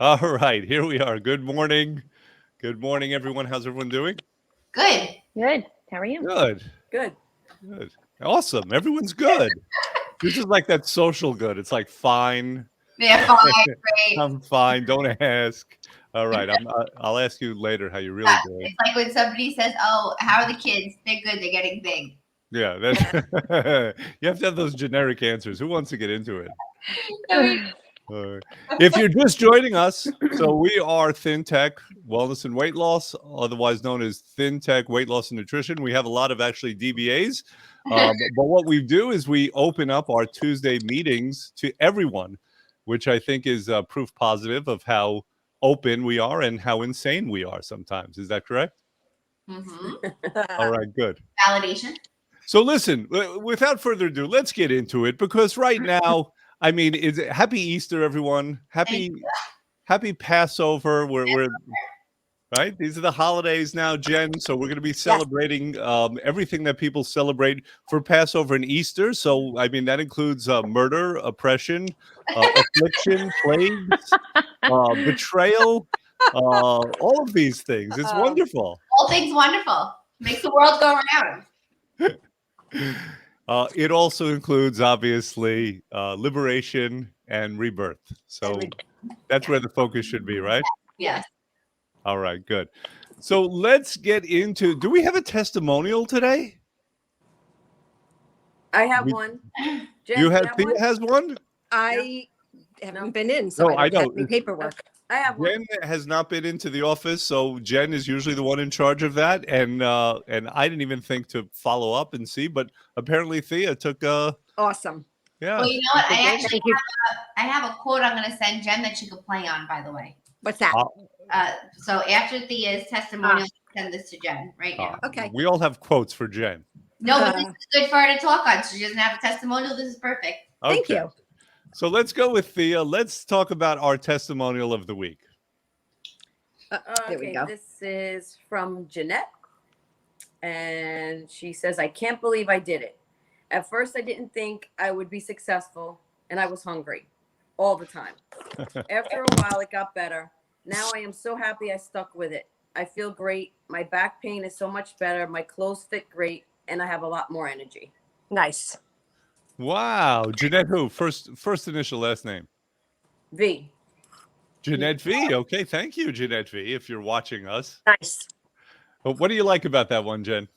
All right, here we are. Good morning. Good morning, everyone. How's everyone doing? Good. Good. How are you? Good. Good. Good. Awesome. Everyone's good. This is like that social good. It's like fine. Yeah, fine, great. I'm fine. Don't ask. All right. I'll ask you later how you're really doing. It's like when somebody says, "Oh, how are the kids? They're good. They're getting big." Yeah. That's you have to have those generic answers. Who wants to get into it? If you're just joining us, so we are ThinTech Wellness and Weight Loss, otherwise known as ThinTech Weight Loss and Nutrition. We have a lot of actually DBAs, but what we do is we open up our Tuesday meetings to everyone, which I think is proof positive of how open we are and how insane we are sometimes. Is that correct? All right, good. Validation. So listen, without further ado, let's get into it because right now, I mean, happy Easter, everyone. Happy Passover. We're right. These are the holidays now, Jen. So we're going to be celebrating everything that people celebrate for Passover and Easter. So I mean, that includes murder, oppression, affliction, plagues, betrayal, all of these things. It's wonderful. All things wonderful. Makes the world go round. It also includes, obviously, liberation and rebirth. So that's where the focus should be, right? Yes. All right, good. So let's get into. Do we have a testimonial today? I have one. Jen, You have. one? Thea has one. I haven't been in, so No, I I don't know. have any paperwork. I have one. Jen has not been into the office, so Jen is usually the one in charge of that, and I didn't even think to follow up and see, but apparently Thea took Awesome. yeah. Well, you know what? I actually Thank you. have a quote I'm going to send Jen that she could play on. By the way. What's that? So after Thea's testimonial, send this to Jen right now. Okay. We all have quotes for Jen. No, but this is good for her to talk on. She doesn't have a testimonial. This is perfect. Thank you. So let's go with Thea. Let's talk about our testimonial of the week. There we go. This is from Jeanette. And she says, I can't believe I did it. At first, I didn't think I would be successful, and I was hungry all the time. After a while, it got better. Now I am so happy I stuck with it. I feel great. My back pain is so much better. My clothes fit great, and I have a lot more energy. Nice. Wow. Jeanette who? First initial, last name? V. Jeanette V. Okay, thank you, Jeanette V, if you're watching us. Nice. But what do you like about that one, Jen?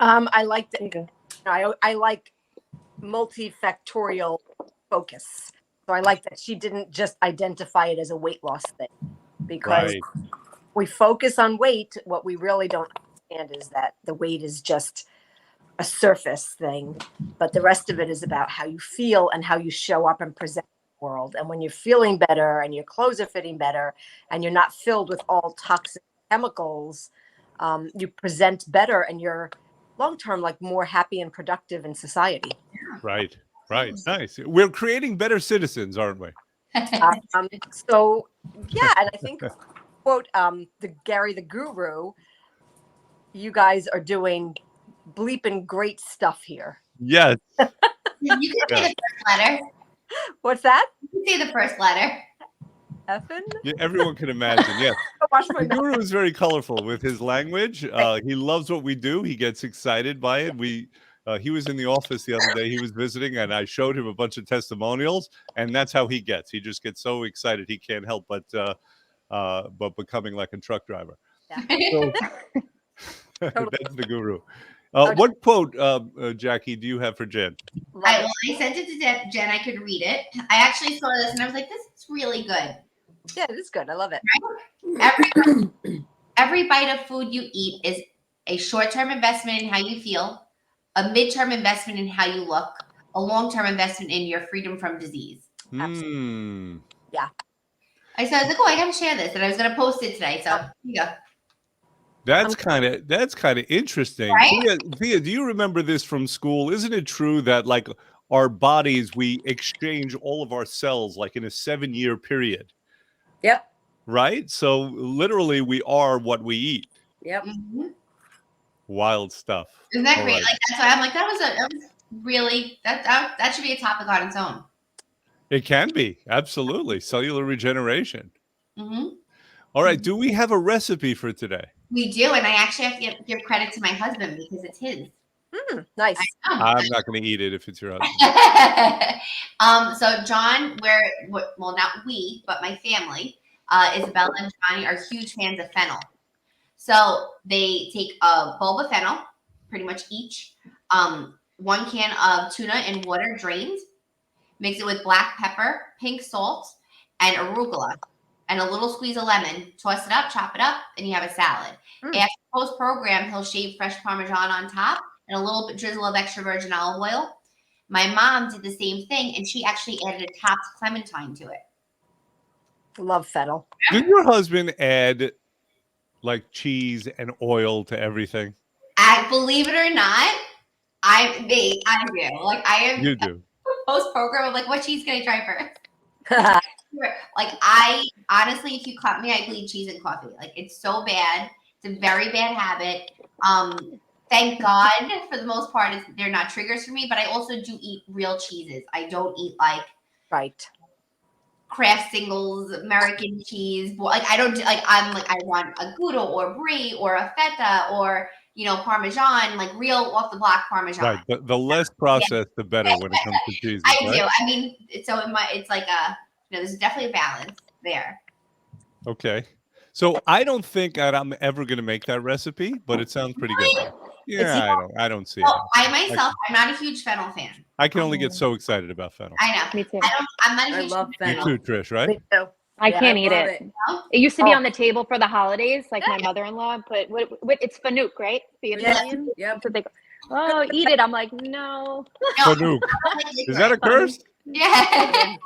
I like that. I like multifactorial focus. So I like that she didn't just identify it as a weight loss thing, because we focus on weight. What we really don't understand is that the weight is just a surface thing, but the rest of it is about how you feel and how you show up and present in the world. And when you're feeling better and your clothes are fitting better and you're not filled with all toxic chemicals, you present better and you're long-term like more happy and productive in society. Right. Nice. We're creating better citizens, aren't we? So yeah, and I think quote the Gary the Guru, you guys are doing bleeping great stuff here. Yes. You can say the first letter. What's that? You can say the first letter. Effin? Yeah, everyone can imagine. Yes. Wash my The mouth. Guru is very colorful with his language. He loves what we do. He gets excited by it. He was in the office the other day. He was visiting, and I showed him a bunch of testimonials, and that's how he gets. He just gets so excited he can't help but becoming like a truck driver. Yeah. So, that's the Guru. What quote, Jackie, do you have for Jen? I sent it to Jen. I could read it. I actually saw this and I was like, this is really good. Yeah, it is good. I love it. Every bite of food you eat is a short-term investment in how you feel, a mid-term investment in how you look, a long-term investment in your freedom from disease. Absolutely. Yeah. I was like, oh, I gotta share this, and I was gonna post it today. So here you go. That's kind of interesting. Right? Thea, do you remember this from school? Isn't it true that like our bodies, we exchange all of our cells like in a 7-year period? Yep. Right? So literally we are what we eat. Yep. Mm-hmm. Wild stuff. Isn't that All great? right. Like that's why I'm like, that was really that should be a topic on its own. It can be. Absolutely. Cellular regeneration. Hmm. All right. Do we have a recipe for today? We do, and I actually have to give credit to my husband because it's his. Nice. I'm not going to eat it if it's your husband. So John, well, not we, but my family, Isabella and Johnny are huge fans of fennel. So they take a bulb of fennel, pretty much each, 1 can of tuna in water drained, mix it with black pepper, pink salt, and arugula, and a little squeeze of lemon. Toss it up, chop it up, and you have a salad. After post program, he'll shave fresh Parmesan on top and a little bit drizzle of extra virgin olive oil. My mom did the same thing, and she actually added a chopped clementine to it. Love fennel. Did your husband add like cheese and oil to everything? Believe it or not, I do. Like I am. You do. Post program, I'm like, what cheese can I try first? Like I honestly, if you caught me, I bleed cheese in coffee. Like it's so bad. It's a very bad habit. Thank God for the most part, they're not triggers for me. But I also do eat real cheeses. I don't eat like Right. Kraft Singles, American cheese. Like I don't like. I'm like I want a Gouda or Brie or a Feta or Parmesan, like real off the block Parmesan. Right. The less processed, the better when it comes to cheese. I right? do. I mean, it's like there's definitely a balance there. Okay. So I don't think that I'm ever going to make that recipe, but it sounds pretty good. Yeah, I don't see it. Well, I myself, I'm not a huge fennel fan. I can only get so excited about fennel. I know. Me too. I'm not a I huge love You fennel. too, Trish, right? Me too. I Yeah, can't I eat love it. it. It used to be Oh. on the table for the holidays. Like my mother-in-law put what it's fanook, right? The Italian. Yep. That's what they go, oh, eat it. I'm like, no. Fanook. Is that a curse? Yeah.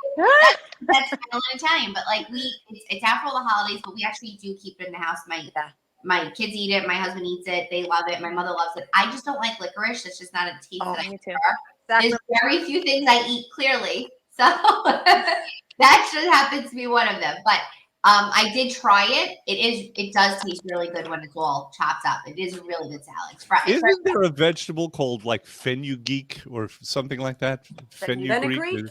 That's fennel in Italian, but like it's after all the holidays, but we actually do keep it in the house. My kids eat it. My husband eats it. They love it. My mother loves it. I just don't like licorice. It's just not a taste that I Me too. Exactly. There's very few things I eat clearly. So that just happens to be one of them. But I did try it. It does taste really good when it's all chopped up. It is a really good salad. Isn't there a vegetable called like fenugreek or something like that? Fenugreek?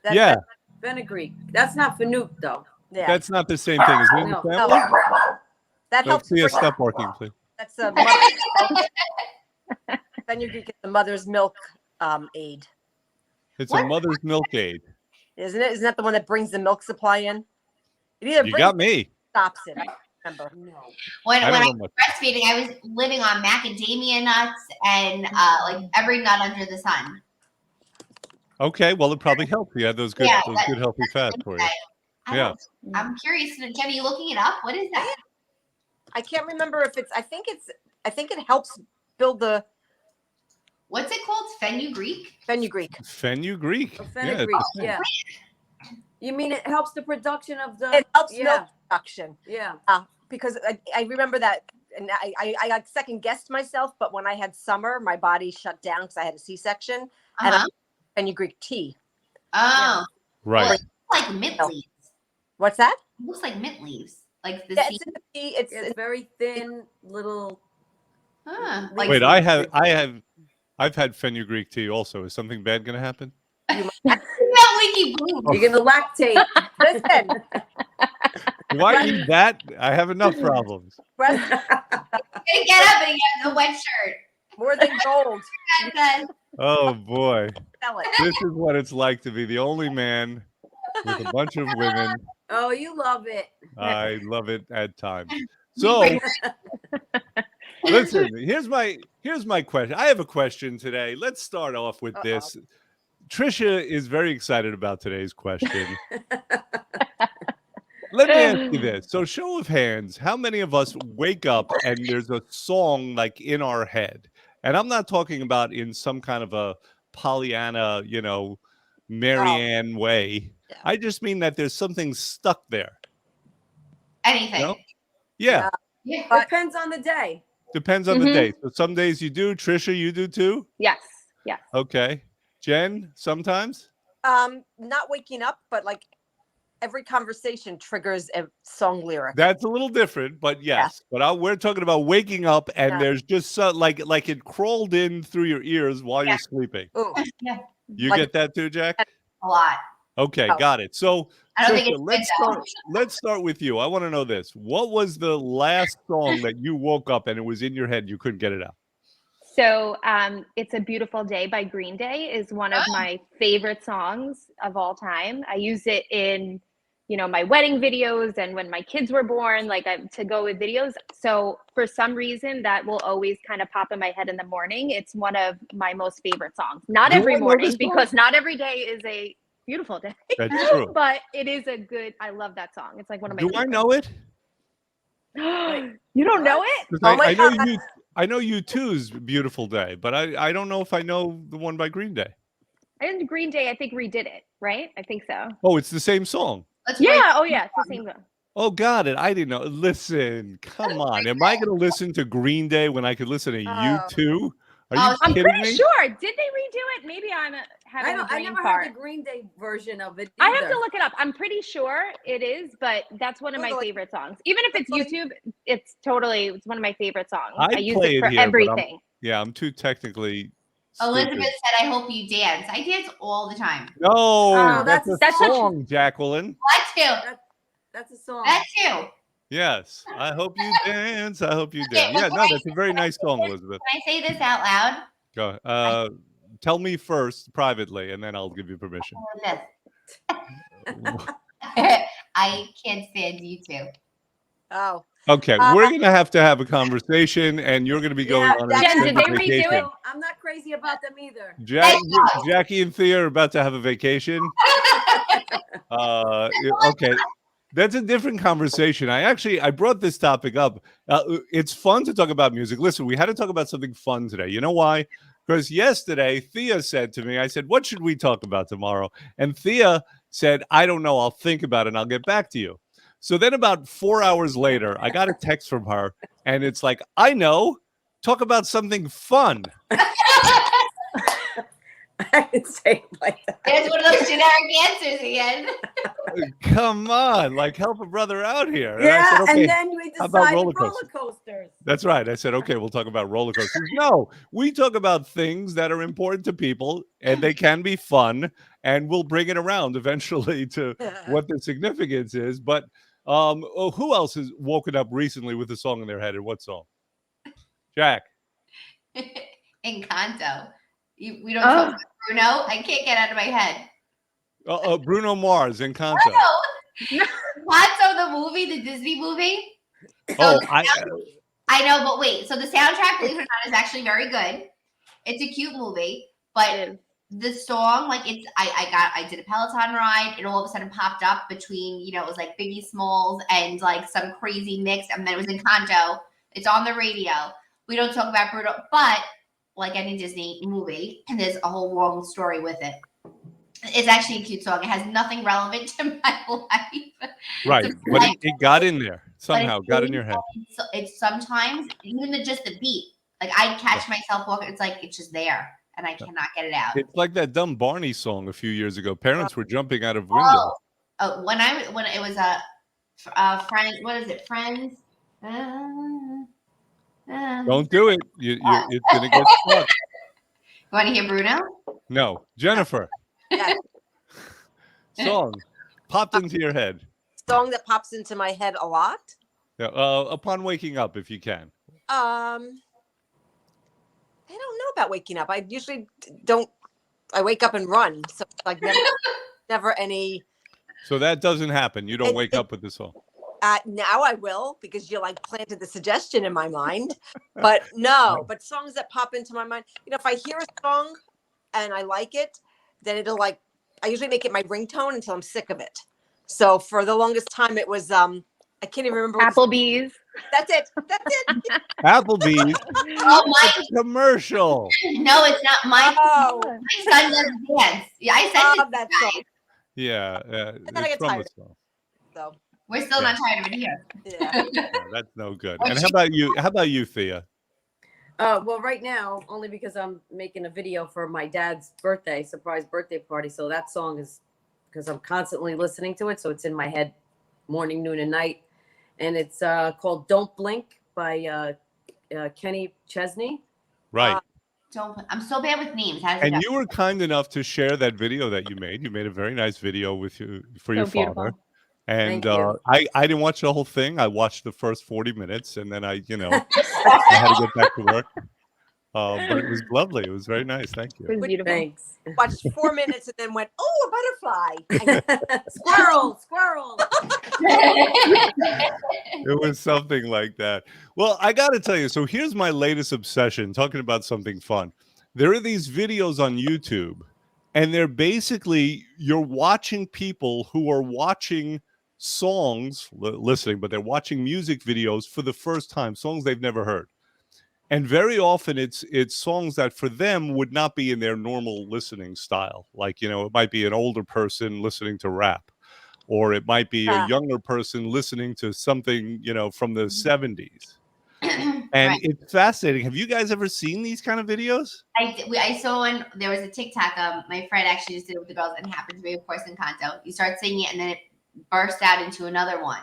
Yeah. Fenugreek. That's not fanook though. Yeah. That's not the same thing. Is it in the No. family? No. That Let's helps. see a bring- stop working, please. That's a mother's milk. Fenugreek is the mother's milk aid, It's What? a mother's milk aid. isn't it? Isn't that the one that brings the milk supply in? It either You brings got or me. stops it. I don't remember. No. when I I don't was know much. breastfeeding, I was living on macadamia nuts and like every nut under the sun. Okay, well, it probably helped. You had those good, Yeah, those that- good healthy fats for you. Yeah. I'm curious. Jenny, you looking it up? What is that? I can't remember if it's. I think it helps build the What's it called? Fenugreek? fenugreek. Fenugreek. A Yeah, it's fenugreek. the same. Yeah. You mean it helps the production of the? It helps yeah. milk production. Yeah. Because I remember that, and I like second guessed myself, but when I had summer, my body shut down because I had a C-section, and Uh-huh. fenugreek tea. Oh, Right. well, it looks like mint leaves. What's that? It looks like mint leaves. Like the Yeah, seed. it's in the tea. It's, It's very thin little. Like Wait, I've had fenugreek tea also. Is something bad going to happen? not wiki blue. You're gonna lactate. listen, Do I eat that? I have enough problems. breast Gonna get up and get the wet shirt. more than gold. That's Oh boy, Sell it. this is what it's like to be the only man with a bunch of women. Oh, you love it. I love it at times. So listen, here's my question. I have a question today. Let's start off with this. Trisha is very excited about today's question. Let me ask you this. So show of hands, how many of us wake up and there's a song like in our head? And I'm not talking about in some kind of a Pollyanna, Marianne way. Yeah. I just mean that there's something stuck there. anything. No? Yeah. Yeah. But- Depends on the day. Depends on the Mhm. day. So some days you do. Trisha, you do too? Yes. Yes. Okay. Jen, sometimes? Not waking up, but like every conversation triggers a song lyric. That's a little different, but yes. But we're talking about waking up and Yeah. there's just like it crawled in through your ears while Yeah. you're sleeping. Ooh, You Like- get that too, Jack? A lot. Okay, Oh. got it. So, I don't think Trisha, it's good though. let's start with you. I want to know this. What was the last song that you woke up and it was in your head, you couldn't get it out? So, "It's a Beautiful Day" by Green Day is one of Oh. my favorite songs of all time. I use it in, my wedding videos and when my kids were born, like, to go with videos. So, for some reason, that will always kind of pop in my head in the morning. It's one of my most favorite songs. Not Do every I know morning, this song? because not every day is a beautiful day, That's true. but it is I love that song. It's like one of my Do I favorites. know it? You don't know What? it? 'Cause Oh my I know God. I know U2's Beautiful Day, but I don't know if I know the one by Green Day. And Green Day, I think, redid it, right? I think so. Oh, it's the same song. Let's break Yeah. Oh, yeah. It's the same one. Oh, got it. I didn't know. Listen, come on. Am I going to listen to Green Day when I could listen to Oh. U2? Are Oh, you I'm kidding pretty me? sure. Did they redo it? Maybe I'm having a I brain never fart. heard the Green Day version of it. I have either. to look it up. I'm pretty sure it is, but that's one of my Totally. favorite songs. Even if it's Totally. YouTube, it's one of my favorite songs. I'd I use play it it for here, but everything. Yeah, I'm too technically Elizabeth stupid. said, "I hope you dance." I dance all the time. No, Oh, that's a that's such- song, Jacqueline. That too. That's a song. That too. Yes. I hope you dance. I hope you Okay, dance. Yeah, before no, I- that's a very nice song, Elizabeth. Can I say this out loud? Go. Tell me first privately, and then I'll give you permission. This. I can't stand you two. Oh, Okay, we're gonna have to have a conversation, and you're gonna be going Yeah, on an Jen, did extended they redo vacation. it? I'm not crazy about them either. Jackie and Thea are about to have a vacation. Okay, that's a different conversation. I brought this topic up. It's fun to talk about music. Listen, we had to talk about something fun today. You know why? Because yesterday Thea said to me, I said, "What should we talk about tomorrow?" And Thea said, "I don't know. I'll think about it and I'll get back to you." So then about 4 hours later, I got a text from her, and it's like, "I know. Talk about something fun." I didn't say it like that. There's one of those generic answers again. Come on, like help a brother out here. And I Yeah, said, "Okay." and then we how about decided roller roller coasters? coasters. That's right. I said, "Okay, we'll talk about roller coasters." No, we talk about things that are important to people, and they can be fun, and we'll bring it around eventually to what the significance is. But who else has woken up recently with a song in their head, and what song? Jack. Encanto. We don't talk about Bruno. I can't get out of my head. Bruno Mars, Encanto. Encanto, the movie, the Disney movie. Oh, I know, but wait. So the soundtrack, believe it or not, is actually very good. It's a cute movie, but the song, like I did a Peloton ride. It all of a sudden popped up between, it was like Biggie Smalls and like some crazy mix, and then it was Encanto. It's on the radio. We don't talk about Bruno, but like any Disney movie, and there's a whole long story with it. It's actually a cute song. It has nothing relevant to my life. right, but it got in there somehow. Got in your head. It's sometimes even just the beat. Like I catch myself walking. It's like it's just there, and I cannot get it out. It's like that dumb Barney song a few years ago. Parents were jumping out of windows. When it was a friend. What is it? Friends. Don't do it. It's gonna get stuck. You want to hear Bruno? No, Jennifer. Yeah. Song popped into your head. song that pops into my head a lot. Yeah, upon waking up, if you can. I don't know about waking up. I usually don't. I wake up and run, so like never any. So that doesn't happen. You don't wake up with the song. Now I will, because you like planted the suggestion in my mind. But no, but songs that pop into my mind. If I hear a song and I like it, then it'll I usually make it my ringtone until I'm sick of it. So for the longest time, it was I can't even remember. Applebee's. That's it. That's it. Applebee's. Oh my! Commercial. No, it's not my. Oh, My son does dance. Yeah, I said love that song. Yeah. then I It's get from tired. a song. So we're still not tired of it here. yeah. Yeah, that's no good. And how about you? How about you, Thea? Well, right now, only because I'm making a video for my dad's surprise birthday party. So that song is because I'm constantly listening to it. So it's in my head morning, noon, and night. And it's called Don't Blink by Kenny Chesney. Right. I'm so bad with names. How does it And go? you were kind enough to share that video that you made. You made a very nice video with you for your So beautiful. father. And Thank you. I didn't watch the whole thing. I watched the first 40 minutes, and then I had to get back to work. But it was lovely. It was very nice. Thank It you. was beautiful. Thanks. Watched 4 minutes and then went, oh, a butterfly. Squirrel, squirrel. It was something like that. Well, I got to tell you, so here's my latest obsession, talking about something fun. There are these videos on YouTube, and they're basically, you're watching people who are watching songs, listening, but they're watching music videos for the first time, songs they've never heard. And very often it's songs that for them would not be in their normal listening style. Like, it might be an older person listening to rap, or it might be a younger person listening to something, from the 70s. And Right. it's fascinating. Have you guys ever seen these kind of videos? I saw one. There was a TikTok. My friend actually just did it with the girls, and it happened to be, of course, in Kanto. You start singing it, and then it bursts out into another one.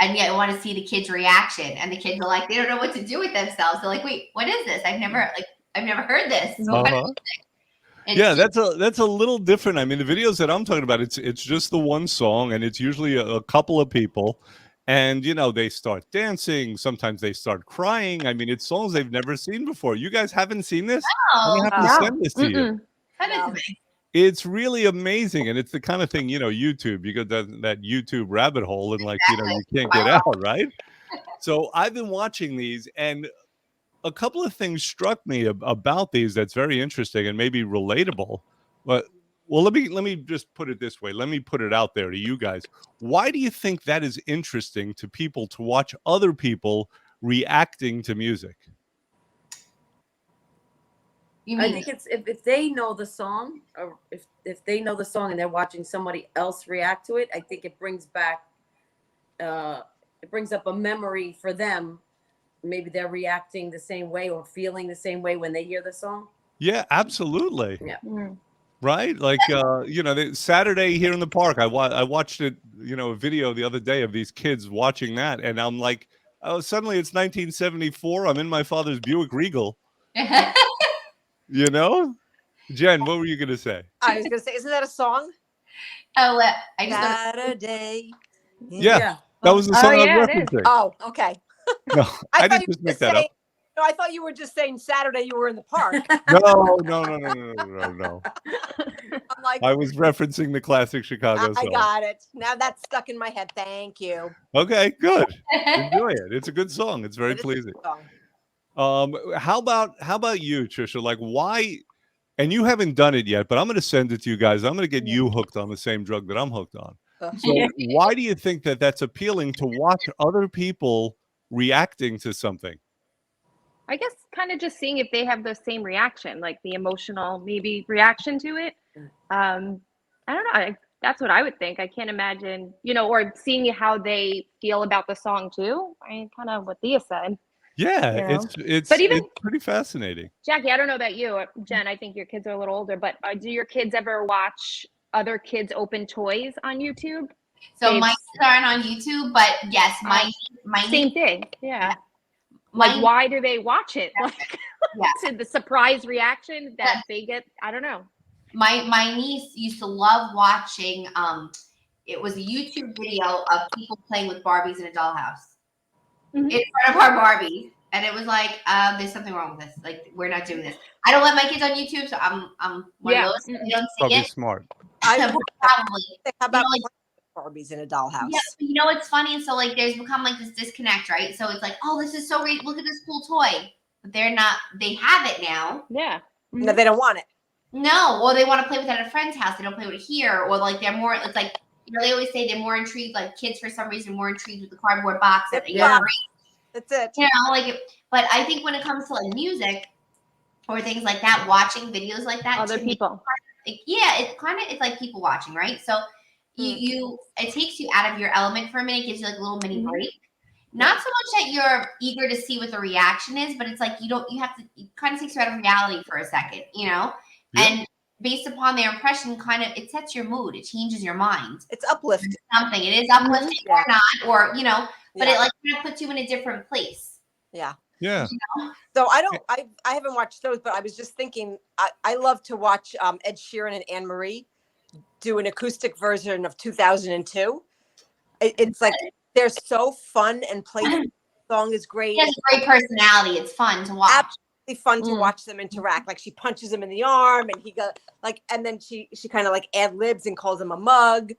And yet, I want to see the kids' reaction, and the kids are like, they don't know what to do with themselves. They're like, "Wait, what is this? I've never heard this." So what is it? Yeah, that's a little different. I mean, the videos that I'm talking about, it's just the one song, and it's usually a couple of people, and they start dancing. Sometimes they start crying. I mean, it's songs they've never seen before. You guys haven't seen this? I'm Oh, gonna have to No. send this to you. Mm-mm. send it to me. It's really amazing, and it's the kind of thing, YouTube. You go down that YouTube rabbit hole, and you can't get out, right? So I've been watching these, and a couple of things struck me about these that's very interesting and maybe relatable. But let me just put it this way. Let me put it out there to you guys. Why do you think that is interesting to people to watch other people reacting to music? You I mean think it's if they know the song, or if they know the song and they're watching somebody else react to it, I think it brings back it brings up a memory for them. Maybe they're reacting the same way or feeling the same way when they hear the song. Yeah, absolutely. Mm. Right? Like, Saturday here in the park, I watched it, a video the other day of these kids watching that. And I'm like, oh, suddenly it's 1974. I'm in my father's Buick Regal, Jen, what were you going to say? I was going to say, isn't that a song? Oh, I just Saturday. Yeah. That was the song I yeah, was it is. referencing. Oh, okay. No, I thought didn't you just were make that up. No, I thought you were just saying Saturday you were in the park. No. I'm like, I was referencing the classic Chicago I song. got it. Now that's stuck in my head. Thank you. Okay, good. Enjoy it. It's a good song. It's very It is a pleasing. good song. How about you, Trisha? Like, why? And you haven't done it yet, but I'm going to send it to you guys. I'm going to get you hooked on the same drug that I'm hooked on. So why do you think that that's appealing to watch other people reacting to something? I guess kind of just seeing if they have the same reaction, like the emotional maybe reaction to it. I don't know. That's what I would think. I can't imagine, or seeing how they feel about the song too. I mean, kind of what Thea said. Yeah, it's pretty fascinating. Jackie, I don't know about you, or Jen. I think your kids are a little older, but do your kids ever watch other kids open toys on YouTube? So my kids aren't on YouTube, but yes, my same thing. Yeah. my Like, why do they watch it? Like, Yeah. the surprise reaction that they get. I don't know. my niece used to love watching. It was a YouTube video of people playing with Barbies in a dollhouse Mhm. in front of our Barbie, and it was like, there's something wrong with this. Like, we're not doing this. I don't let my kids on YouTube, so I'm one of those. They don't see Probably it. smart. Probably. How about like, Barbies in a dollhouse? Yeah, it's funny. So like, there's become like this disconnect, right? So it's like, oh, this is so great. Look at this cool toy, but they're not. They have it now. Yeah. No, they don't want it. No, or they want to play with it at a friend's house. They don't play with it here, or like they're more. It's like, they always say they're more intrigued. Like, kids for some reason more intrigued with the cardboard box. And, That's it. But I think when it comes to like music or things like that, watching videos like that, Other to me, people. it's like people watching, right? So it takes you out of your element for a minute, gives you like a little mini break. Not so much that you're eager to see what the reaction is, but it's like it kind of takes you out of reality for a second, Yeah. And based upon their impression, it sets your mood. It changes your mind. It's uplifting. It is uplifting or not, or but Yeah. it like kind of puts you in a different place. Yeah. Yeah. So I haven't watched those, but I was just thinking I love to watch Ed Sheeran and Anne Marie do an acoustic version of 2002. It's like they're so fun and playful. The song is great. He has a great personality. It's fun to watch. Absolutely fun to watch them interact. Like she punches him in the arm, and he goes like, and then she kind of like ad libs and calls him a mug.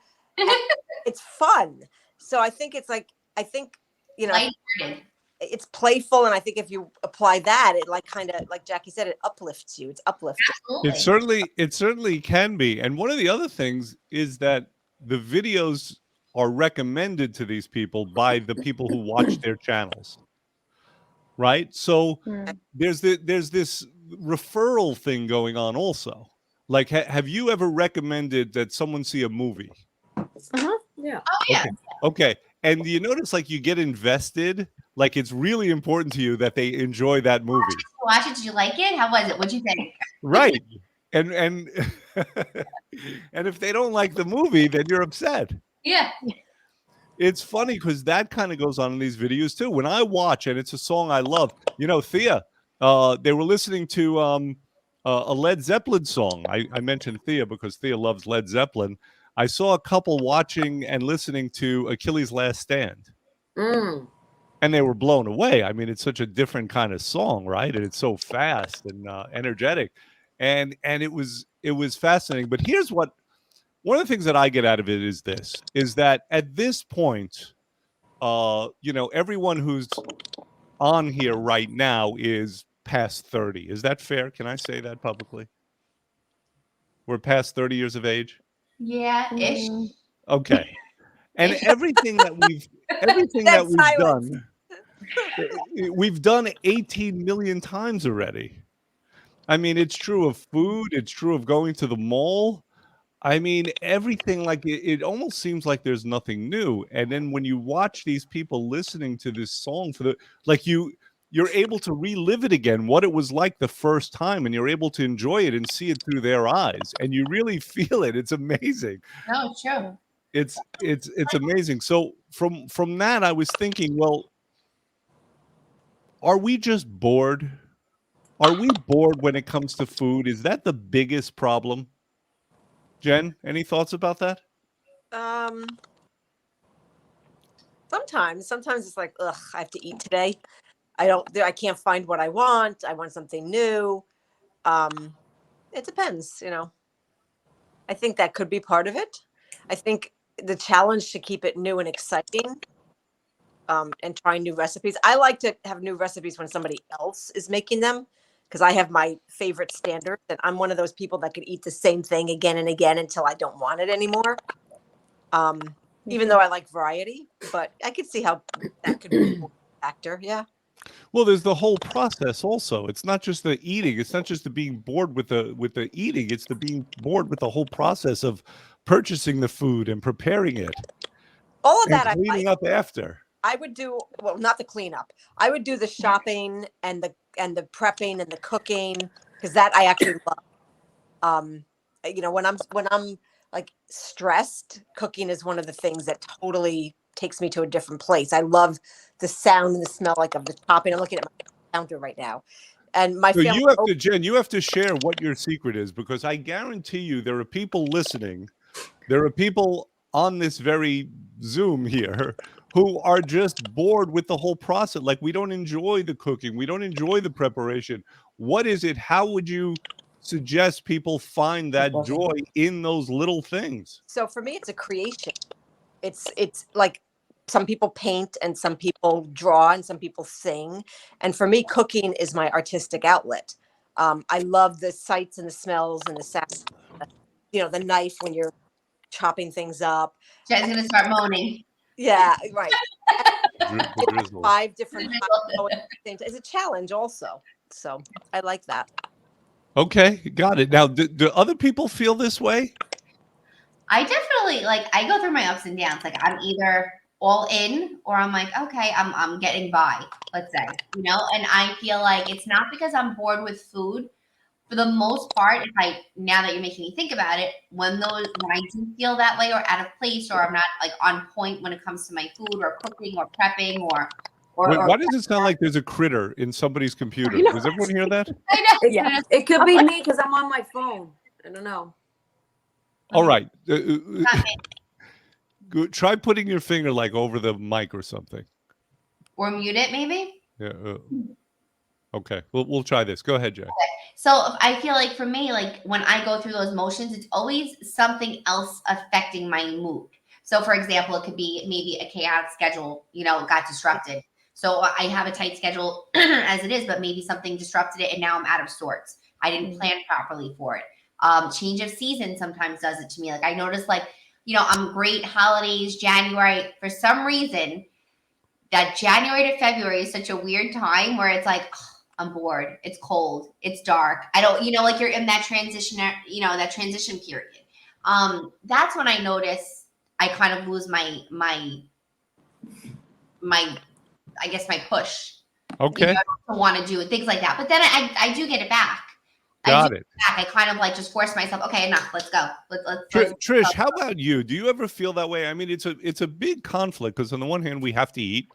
It's fun. So I think it's like Lighthearted. it's playful, and I think if you apply that, it like kind of like Jackie said, it uplifts you. It's uplifting. Absolutely. It certainly can be. And one of the other things is that the videos are recommended to these people by the people who watch their channels. Right? So there's this referral thing going on also. Like have you ever recommended that someone see a movie? Yeah. Oh yeah. Okay. And you notice like you get invested, like it's really important to you that they enjoy that movie. Watch it. Did you like it? How was it? What'd you think? Right. And and if they don't like the movie, then you're upset. Yeah. It's funny because that kind of goes on in these videos too. When I watch and it's a song I love, Thea, they were listening to a Led Zeppelin song. I mentioned Thea because Thea loves Led Zeppelin. I saw a couple watching and listening to Achilles' Last Stand. And they were blown away. I mean, it's such a different kind of song, right? And it's so fast and energetic. And it was fascinating. But here's what one of the things that I get out of it is that at this point, everyone who's on here right now is past 30. Is that fair? Can I say that publicly? We're past 30 years of age? Yeah, ish. Okay. And everything that we've done, we've done 18 million times already. I mean, it's true of food. It's true of going to the mall. I mean, everything, like it almost seems like there's nothing new. And then when you watch these people listening to this song you're able to relive it again, what it was like the first time, and you're able to enjoy it and see it through their eyes, and you really feel it. It's amazing. No, it's true. It's amazing. So from that, I was thinking, well, are we just bored? Are we bored when it comes to food? Is that the biggest problem? Jen, any thoughts about that? Sometimes it's like, ugh, I have to eat today. I can't find what I want. I want something new. It depends, I think that could be part of it. I think the challenge to keep it new and exciting, and trying new recipes. I like to have new recipes when somebody else is making them, because I have my favorite standards, and I'm one of those people that could eat the same thing again and again until I don't want it anymore. Even though I like variety, but I could see how that could be a factor. Yeah. Well, there's the whole process also. It's not just the eating. It's not just the being bored with the eating. It's the being bored with the whole process of purchasing the food and preparing it. All of that and cleaning up after. I would do, well, not the cleanup. I would do the shopping and the prepping and the cooking, because that I actually love. When I'm like stressed, cooking is one of the things that totally takes me to a different place. I love the sound and the smell of the chopping. I'm looking at my counter right now. And my family, Jen, you have to share what your secret is, because I guarantee you there are people listening. There are people on this very Zoom here who are just bored with the whole process. Like, we don't enjoy the cooking. We don't enjoy the preparation. What is it? How would you suggest people find that joy in those little things? So for me, it's a creation. It's like some people paint and some people draw and some people sing. And for me, cooking is my artistic outlet. I love the sights and the smells and the sounds, the knife when you're chopping things up. Jen's going to start moaning. Yeah, right. The 5 different things. It's a challenge also. So I like that. Okay, got it. Now, do other people feel this way? I definitely, I go through my ups and downs. Like, I'm either all in or I'm like, okay, I'm getting by, let's say, and I feel like it's not because I'm bored with food. For the most part, now that you're making me think about it, when I do feel that way or out of place, or I'm not on point when it comes to my food or cooking or prepping or Or, Wait, or why does it sound like there's a critter in somebody's computer? I know. Does everyone hear that? I know. Yeah. It could be me because I'm on my phone. I don't know. All right. Not me. Try putting your finger like over the mic or something. Or mute it, maybe. Yeah. Okay. We'll try this. Go ahead, Jay. So I feel like for me, like when I go through those motions, it's always something else affecting my mood. So for example, it could be maybe a chaotic schedule, got disrupted. So I have a tight schedule as it is, but maybe something disrupted it and now I'm out of sorts. I didn't plan properly for it. Change of season sometimes does it to me. Like I notice I'm great holidays, January. For some reason, that January to February is such a weird time where it's like, I'm bored. It's cold. It's dark. I don't, like you're in that transition, that transition period. That's when I notice I kind of lose my, I guess my push. Okay. I want to do it, things like that. But then I do get it back. Got it. I kind of like just force myself. Okay, enough. Let's go. Let's Trish, how about you? Do you ever feel that way? I mean, it's a big conflict because on the one hand, we have to eat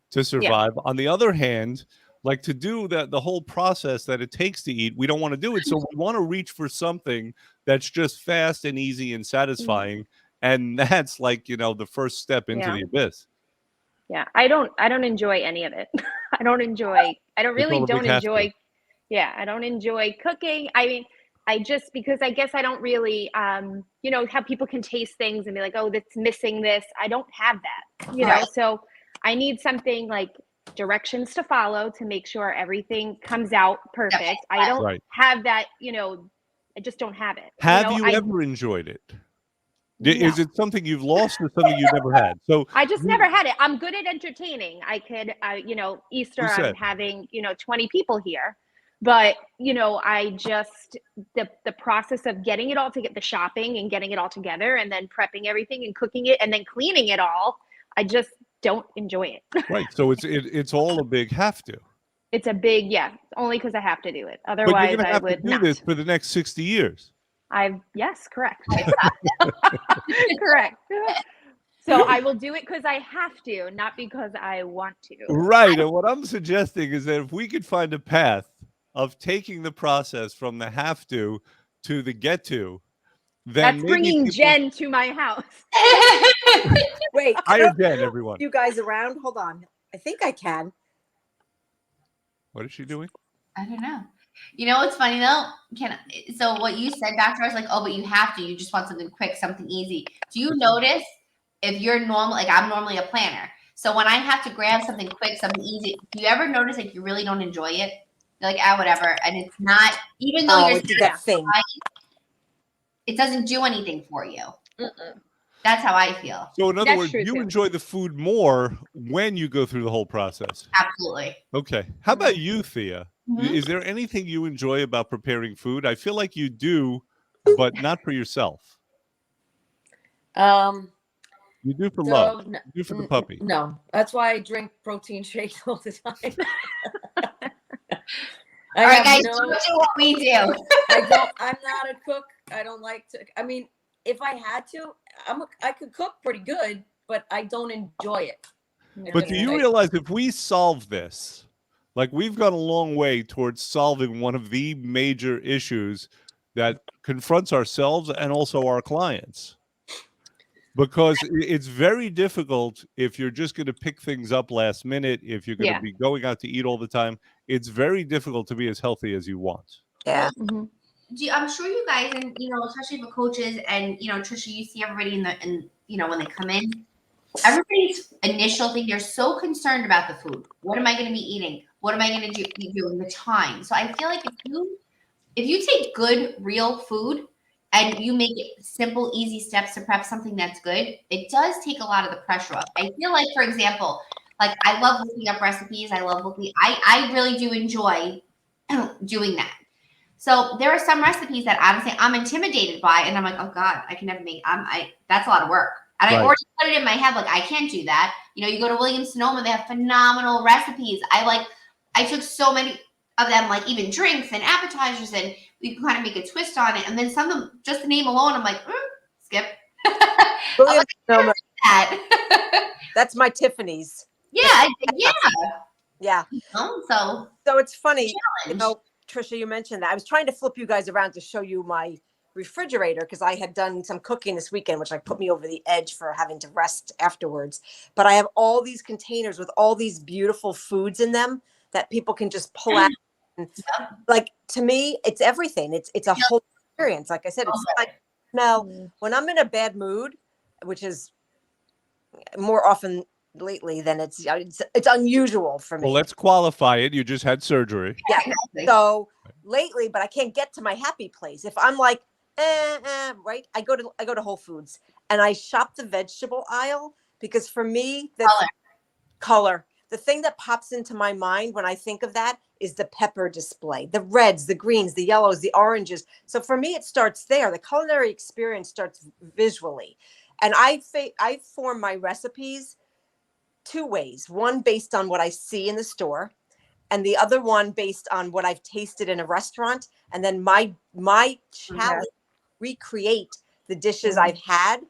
to survive. On the other hand, like to do the whole process that it takes to eat, we don't want to do it. So we want to reach for something that's just fast and easy and satisfying. And that's like, the first step into the abyss. Yeah. I don't enjoy any of it. I don't enjoy cooking. I mean, because I guess I don't really, how people can taste things and be like, oh, that's missing this. I don't have that, Right. So I need something like directions to follow to make sure everything comes out perfect. I don't have that, I just don't have it. Have you ever enjoyed it? Is it something you've lost or something you never had? So I just never had it. I'm good at entertaining. I could, Easter, I'm having, 20 people here. But, I just, the process of getting it all to get the shopping and getting it all together and then prepping everything and cooking it and then cleaning it all, I just don't enjoy it. Right. So it's all a big have to. It's a big, only because I have to do it. But Otherwise, you're gonna have I would to do not. this for the next 60 years. Yes, correct. Correct. So I will do it because I have to, not because I want to. Right. And what I'm suggesting is that if we could find a path of taking the process from the have to the get to, then that's bringing Jen to my house. Wait, hire Jen, everyone. you guys around? Hold on. I think I can. What is she doing? I don't know. What's funny though? So what you said, Doctor, I was like, oh, but you have to. You just want something quick, something easy. Do you notice if you're normal? Like I'm normally a planner, so when I have to grab something quick, something easy, do you ever notice like you really don't enjoy it? You're like, whatever, and it's not. Even though you're that thing. It doesn't do anything for you. That's how I feel. So in other That's words, true, you too. enjoy the food more when you go through the whole process. Absolutely. Okay. How about you, Thea? Mhm. Is there anything you enjoy about preparing food? I feel like you do, but not for yourself. You do for love. No, You do for the puppy. No, that's why I drink protein shakes all the time. All right, guys, do what we do. I'm not a cook. I don't like to. I mean, if I had to, I could cook pretty good, but I don't enjoy it. But do you realize if we solve this, like we've gone a long way towards solving one of the major issues that confronts ourselves and also our clients? Because it's very difficult if you're just going to pick things up last minute, if you're going to be going out to eat all the time. It's very difficult to be as healthy as you want. Yeah. Mm-hmm. I'm sure you guys, and especially for coaches, and Trisha, you see everybody when they come in. Everybody's initial thing, they're so concerned about the food. What am I going to be eating? What am I going to be doing? The time. So I feel like if you take good, real food and you make it simple, easy steps to prep something that's good, it does take a lot of the pressure off. I feel like, for example, like I love looking up recipes. I really do enjoy doing that. So there are some recipes that honestly I'm intimidated by, and I'm like, oh God, I can never make. That's a lot of work, and I already put it in my head like I can't do that. You go to Williams Sonoma, they have phenomenal recipes. I took so many of them, like even drinks and appetizers, and we can kind of make a twist on it. And then some of them, just the name alone, I'm like, skip. Williams Sonoma, That. that's my Tiffany's. Yeah. Yeah. So So it's funny, you challenge. know, Trisha, you mentioned that. I was trying to flip you guys around to show you my refrigerator because I had done some cooking this weekend, which like put me over the edge for having to rest afterwards. But I have all these containers with all these beautiful foods in them that people can just pull out. And, like, to me, it's everything. It's a whole experience. Like I said, it's like now when I'm in a bad mood, which is more often lately than it's unusual for me. Well, let's qualify it. You just had surgery. Yeah. Exactly. So lately, but I can't get to my happy place. If I'm like, right, I go to Whole Foods and I shop the vegetable aisle because for me, the color, the thing that pops into my mind when I think of that is the pepper display, the reds, the greens, the yellows, the oranges. So for me, it starts there. The culinary experience starts visually, and I form my recipes two ways. One based on what I see in the store, and the other one based on what I've tasted in a restaurant. And then my challenge, recreate the dishes I've had.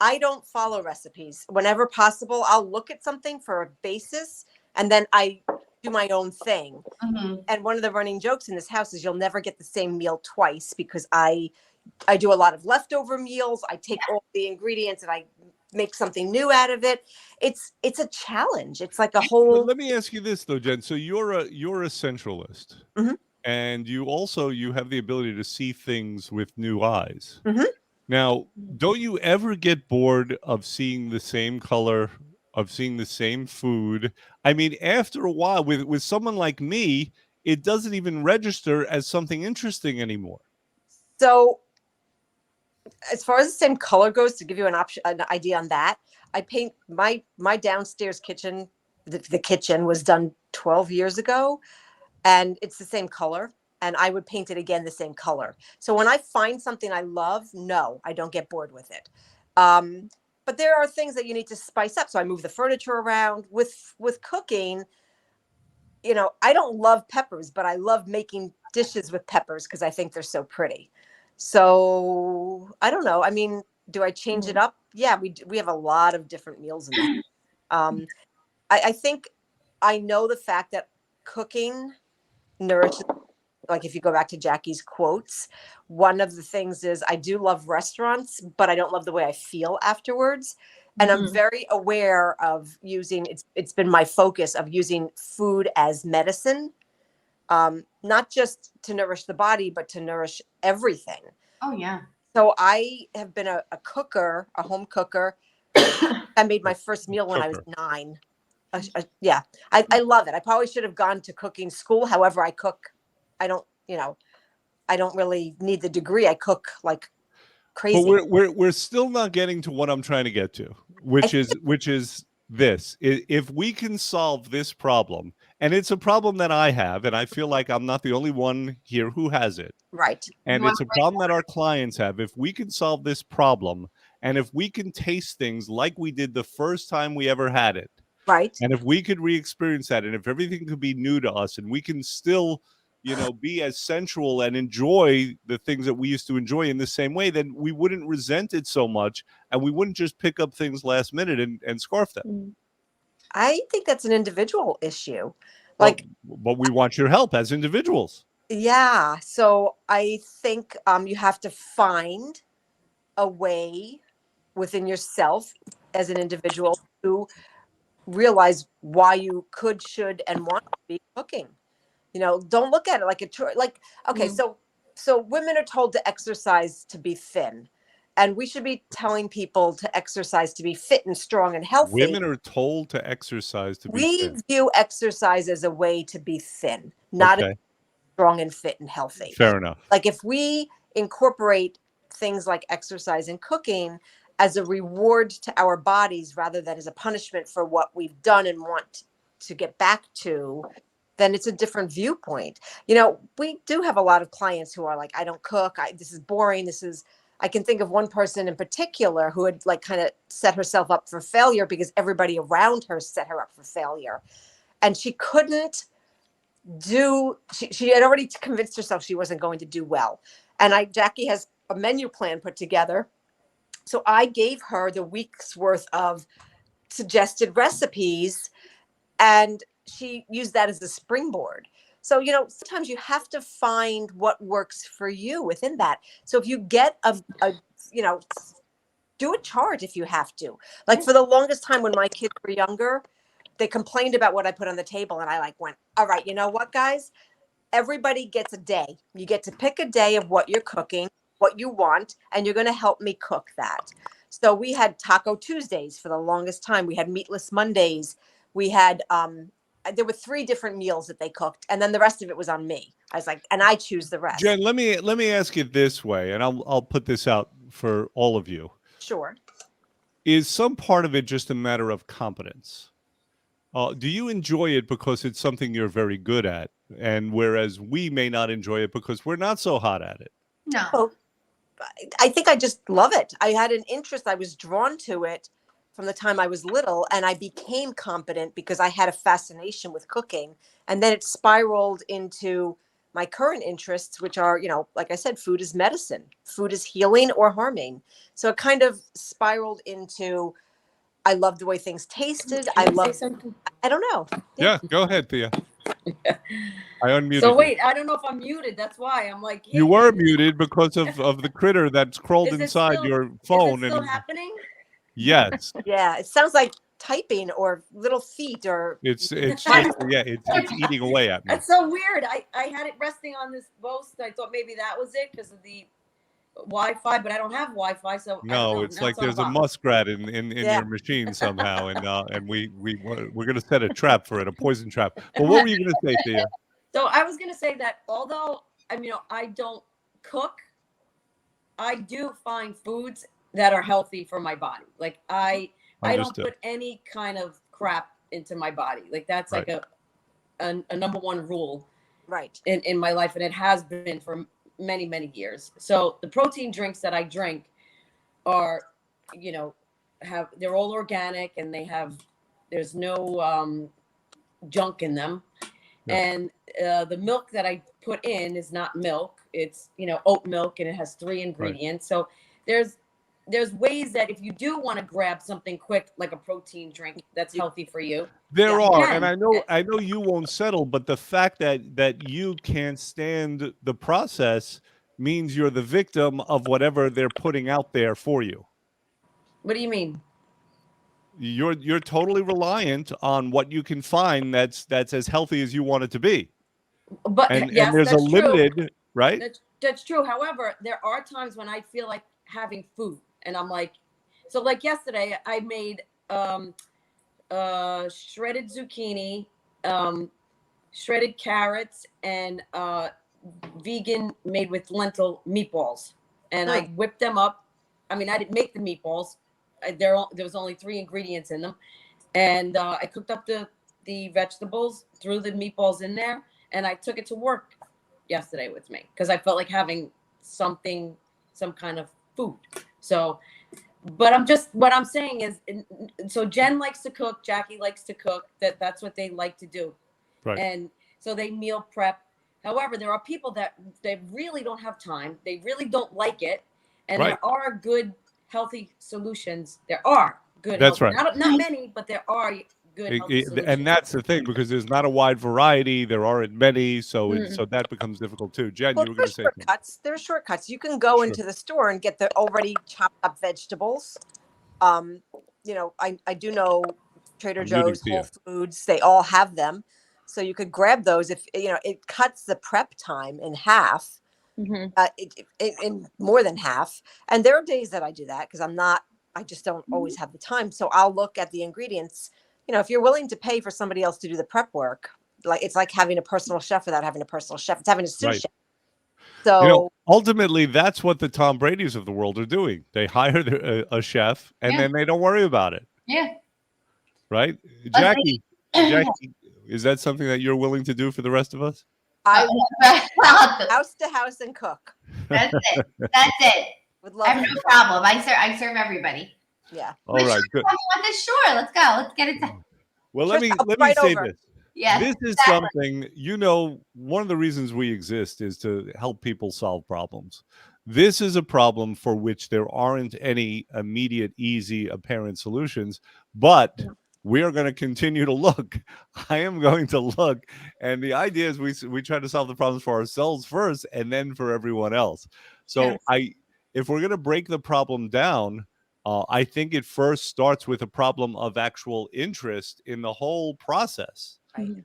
I don't follow recipes. Whenever possible, I'll look at something for a basis and then I do my own thing. And one of the running jokes in this house is you'll never get the same meal twice because I do a lot of leftover meals. I take all the ingredients and I make something new out of it. It's a challenge. It's like a But whole. let me ask you this though, Jen. So you're a centralist, Mhm. and you have the ability to see things with new eyes. Mhm. Now, don't you ever get bored of seeing the same color, of seeing the same food? I mean, after a while, with someone like me, it doesn't even register as something interesting anymore. So as far as the same color goes, to give you an idea on that, I paint my downstairs kitchen. The kitchen was done 12 years ago, and it's the same color. And I would paint it again the same color. So when I find something I love, no, I don't get bored with it. But there are things that you need to spice up. So I move the furniture around. With cooking, you know, I don't love peppers, but I love making dishes with peppers because I think they're so pretty. So I don't know. I mean, do I change it up? Yeah, we have a lot of different meals in that. I think I know the fact that cooking nourishes. Like if you go back to Jackie's quotes, one of the things is I do love restaurants, but I don't love the way I feel afterwards. And I'm very aware of using it's been my focus of using food as medicine, not just to nourish the body, but to nourish everything. Oh yeah. So I have been a cooker, a home cooker. I made my first meal when I was 9. Yeah, I love it. I probably should have gone to cooking school. However, I cook. I don't, I don't really need the degree. I cook like crazy. But we're still not getting to what I'm trying to get to, which is this. If we can solve this problem, and it's a problem that I have, and I feel like I'm not the only one here who has it. Right. And it's a problem that our clients have. If we can solve this problem, and if we can taste things like we did the first time we ever had it, right. And if we could re-experience that, and if everything could be new to us, and we can still, be as sensual and enjoy the things that we used to enjoy in the same way, then we wouldn't resent it so much, and we wouldn't just pick up things last minute and scarf them. I think that's an individual issue. But we want your help as individuals. Yeah. So I think you have to find a way within yourself as an individual to realize why you could, should, and want to be cooking. Don't look at it like a chore. Like, okay, so women are told to exercise to be thin, and we should be telling people to exercise to be fit and strong and healthy. Women are told to exercise to be thin. We view exercise as a way to be thin, not strong and fit and healthy. Fair enough. Like if we incorporate things like exercise and cooking as a reward to our bodies rather than as a punishment for what we've done and want to get back to, then it's a different viewpoint. We do have a lot of clients who are like, I don't cook. This is boring. I can think of one person in particular who had like kind of set herself up for failure because everybody around her set her up for failure. And she couldn't she had already convinced herself she wasn't going to do well. And Jackie has a menu plan put together. So I gave her the week's worth of suggested recipes, And she used that as a springboard. So, sometimes you have to find what works for you within that. So if you get do a chart if you have to. Like for the longest time when my kids were younger, they complained about what I put on the table. And I went, all right, you know what, guys? Everybody gets a day. You get to pick a day of what you're cooking, what you want, and you're going to help me cook that. So we had Taco Tuesdays for the longest time. We had Meatless Mondays. We had, there were 3 different meals that they cooked. And then the rest of it was on me. I was like, and I choose the rest. Jen, let me ask it this way, and I'll put this out for all of you. Sure. Is some part of it just a matter of competence? Do you enjoy it because it's something you're very good at, and whereas we may not enjoy it because we're not so hot at it? No. Well, I think I just love it. I had an interest. I was drawn to it from the time I was little, and I became competent because I had a fascination with cooking. And then it spiraled into my current interests, which are, like I said, food is medicine. Food is healing or harming. So it kind of spiraled into, I love the way things tasted. I don't know. Yeah, go ahead, Thea. I unmuted So you. wait, I don't know if I'm muted. That's why I'm like. You were muted because of the critter that's crawled Is it inside still- your phone. Is it still and happening? yes, Yeah, it sounds like typing or little feet or it's it's eating away at me. That's so weird. I had it resting on this post. I thought maybe that was it because of the Wi-Fi, but I don't have Wi-Fi, so I don't No, know. it's Now like there's a box. muskrat in Yeah. your machine somehow, and we're gonna set a trap for it, a poison trap. But what were you gonna say, Thea? So I was gonna say that although I don't cook, I do find foods that are healthy for my body. Like I don't Understood. put any kind of crap into my body. Like that's like a number one rule right. in my life, and it has been for many, many years. So the protein drinks that I drink are, they're all organic and there's no junk in them. Yeah. And the milk that I put in is not milk. It's, oat milk, and it has 3 ingredients. So there's ways that if you do want to grab something quick, like a protein drink that's healthy for you. There Yeah, are, can. and I know you won't settle, but the fact that you can't stand the process means you're the victim of whatever they're putting out there for you. What do you mean? You're totally reliant on what you can find that's as healthy as you want it to be. But And yes, there's a that's true. limited, right? That's true. However, there are times when I feel like having food, and I'm like, so like yesterday, I made shredded zucchini, shredded carrots, and vegan made with lentil meatballs, and I whipped them up. I mean, I didn't make the meatballs. There was only 3 ingredients in them, and I cooked up the vegetables, threw the meatballs in there, and I took it to work yesterday with me because I felt like having some kind of food. So, but what I'm saying is, so Jen likes to cook, Jackie likes to cook. That's what they like to do, Right. and so they meal prep. However, there are people that they really don't have time. They really don't like it, and Right. there are good, healthy solutions. There are good. That's healthy, right. Not many, but there are good. Healthy solutions. And that's the thing, because there's not a wide variety. There aren't many, so so that becomes difficult too. Jen, Well, you were going to there's say something. shortcuts. There's shortcuts. You can go Sure. into the store and get the already chopped up vegetables. I do know Trader I'm muting Joe's, Thea. Whole Foods, they all have them. So you could grab those if it cuts the prep time in half, Hmm. in more than half. And there are days that I do that because I just don't always have the time. So I'll look at the ingredients. If you're willing to pay for somebody else to do the prep work, it's like having a personal chef without having a personal chef. It's having a sous Right. chef. So Ultimately, that's what the Tom Brady's of the world are doing. They hire a chef, and then they don't worry about it, Yeah. right? Jackie, is that something that you're willing to do for the rest of us? I That's house to house and cook. it. That's it. Would I love have it. no problem. I serve everybody. Yeah. All right, good. Come on the shore. Let's go. Let's get it done. Well, let Trish, me I'll let come me right say over. this. Yeah. This is something, one of the reasons we exist is to help people solve problems. This is a problem for which there aren't any immediate, easy, apparent solutions, but we are going to continue to look. I am going to look. And the idea is we try to solve the problems for ourselves first and then for everyone else. So Yes. if we're going to break the problem down, I think it first starts with a problem of actual interest in the whole process. Right.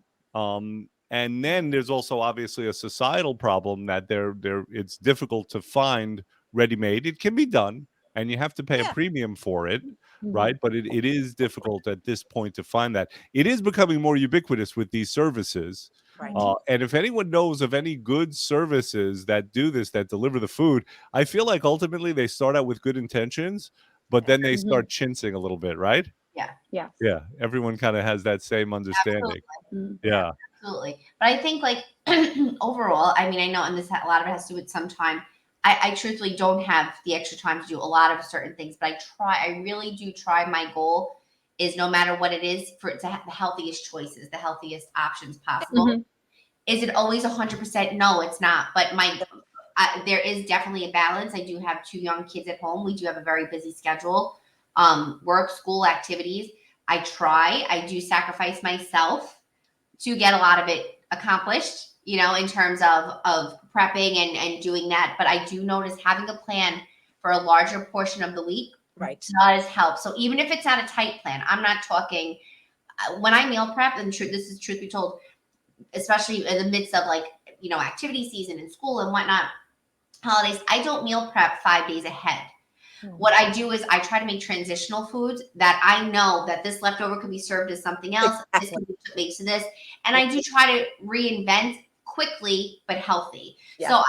And then there's also obviously a societal problem that it's difficult to find ready-made. It can be done, and you have to pay a premium for it, right? But it is difficult at this point to find that. It is becoming more ubiquitous with these services. Right. And if anyone knows of any good services that do this, that deliver the food, I feel like ultimately they start out with good intentions, but then they start chincing a little bit, right? Yeah. Yeah. Yeah. Everyone kind of has that same understanding. Yeah. Absolutely. But I think like overall, I mean, I know, and this a lot of it has to do with some time. I truthfully don't have the extra time to do a lot of certain things, but I really do try. My goal is no matter what it is for it to have the healthiest choices, the healthiest options possible. Is it always 100%? No, it's not. But there is definitely a balance. I do have 2 young kids at home. We do have a very busy schedule, work, school, activities. I do sacrifice myself to get a lot of it accomplished, in terms of prepping and doing that. But I do notice having a plan for a larger portion of the week does help. So even if it's not a tight plan, I'm not talking when I meal prep, and this is truth be told, especially in the midst of activity season and school and whatnot, holidays, I don't meal prep 5 days ahead. What I do is I try to make transitional foods that I know that this leftover could be served as something else. This can be made to this. And I do try to reinvent quickly, but healthy. Yeah. So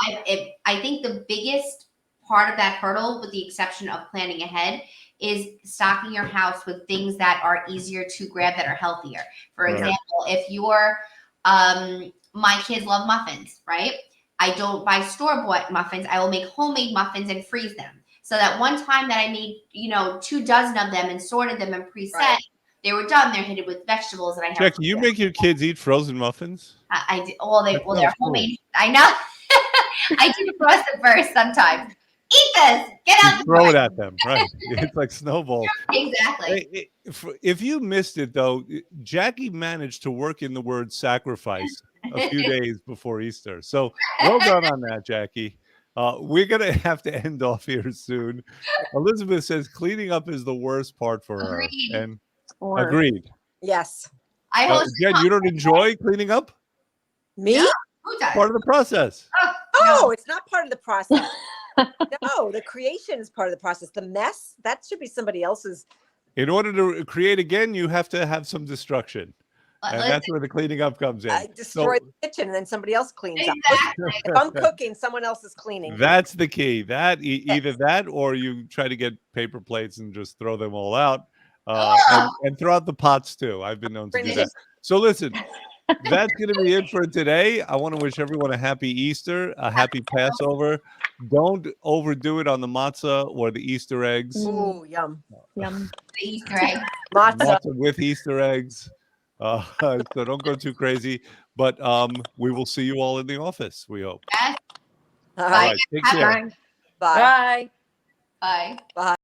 I think the biggest part of that hurdle, with the exception of planning ahead, is stocking your house with things that are easier to grab, that are healthier. For example, if you're, my kids love muffins, right? I don't buy store-bought muffins. I will make homemade muffins and freeze them. So that one time that I made, 2 dozen of them and sorted them and preset, they were done. They're hit with vegetables, and I have. Jackie, you make your kids eat frozen muffins? I do. Well, they're Cool. homemade. I know. I do frost them first sometimes. Eat this. Get out. Throw it at them, right? It's like snowballs. Exactly. If you missed it, though, Jackie managed to work in the word sacrifice a few days before Easter. So well done on that, Jackie. We're going to have to end off here soon. Elizabeth says cleaning up is the worst part for her. Agreed. And agreed. Yes. I host. Jen, you don't enjoy cleaning up? Me? Who does? Part of the process. Oh, it's not part of the process. No, the creation is part of the process. The mess, that should be somebody else's. In order to create again, you have to have some destruction. And that's where the cleaning up comes in. I destroy the kitchen and then somebody else cleans up. Exactly. If I'm cooking, someone else is cleaning. That's the key. That either that, or you try to get paper plates and just throw them all out, and throw out the pots too. I've been known to do that. So listen, that's going to be it for today. I want to wish everyone a happy Easter, a happy Passover. Don't overdo it on the matzah or the Easter eggs. Ooh, yum. Yum. The Easter egg. Matzah. Matzah with Easter eggs. So don't go too crazy. But we will see you all in the office, we hope. Yes. All All right. right, take care. Bye. Bye. Bye. Bye.